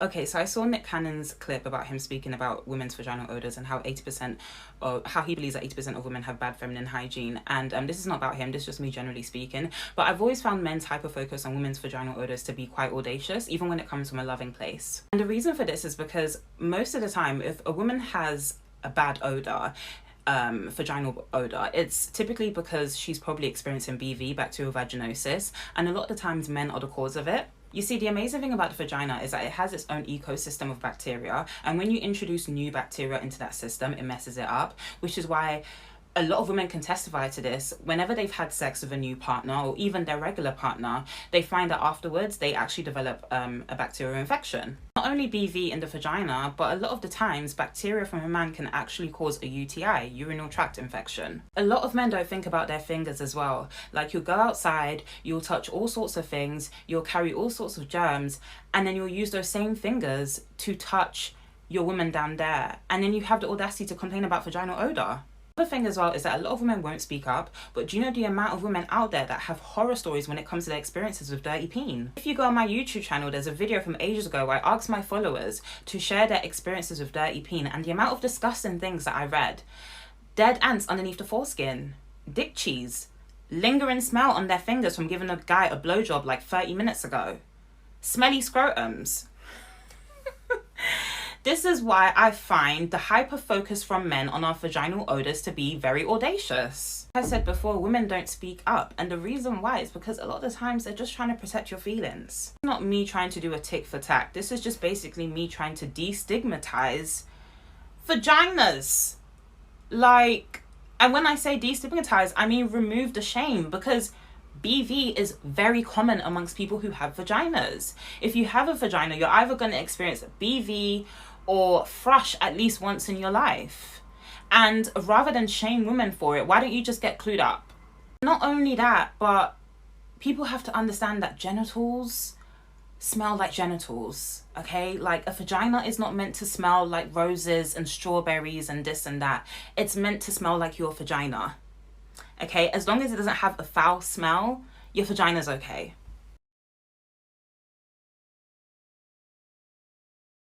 Okay, so I saw Nick Cannon's clip about him speaking about women's vaginal odors and how 80% or how he believes that 80% of women have bad feminine hygiene. And this is not about him, this is just me generally speaking. But I've always found men's hyper-focus on women's vaginal odors to be quite audacious, even when it comes from a loving place. And the reason for this is because most of the time, if a woman has a bad odor, vaginal odor, it's typically because she's probably experiencing BV, bacterial vaginosis, and a lot of the times men are the cause of it. You see, the amazing thing about the vagina is that it has its own ecosystem of bacteria, and when you introduce new bacteria into that system, it messes it up, which is why a lot of women can testify to this. Whenever they've had sex with a new partner or even their regular partner, they find that afterwards they actually develop a bacterial infection. Not only BV in the vagina, but a lot of the times bacteria from a man can actually cause a UTI, urinary tract infection. A lot of men don't think about their fingers as well. Like, you'll go outside, you'll touch all sorts of things, you'll carry all sorts of germs, and then you'll use those same fingers to touch your woman down there, and then you have the audacity to complain about vaginal odor. The thing as well is that a lot of women won't speak up, but do you know the amount of women out there that have horror stories when it comes to their experiences with dirty peen? If you go on my YouTube channel, there's a video from ages ago where I asked my followers to share their experiences with dirty peen, and the amount of disgusting things that I read: dead ants underneath the foreskin, dick cheese, lingering smell on their fingers from giving a guy a blowjob like 30 minutes ago, smelly scrotums. This is why I find the hyper-focus from men on our vaginal odors to be very audacious. As I said before, women don't speak up, and the reason why is because a lot of the times they're just trying to protect your feelings. It's not me trying to do a tick for tack. This is just basically me trying to destigmatize vaginas. And when I say destigmatize, I mean remove the shame, because BV is very common amongst people who have vaginas. If you have a vagina, you're either going to experience BV or thrush at least once in your life. And rather than shame women for it, why don't you just get clued up? Not only that, but people have to understand that genitals smell like genitals, okay? Like, a vagina is not meant to smell like roses and strawberries and this and that. It's meant to smell like your vagina, okay? As long as it doesn't have a foul smell, your vagina's okay.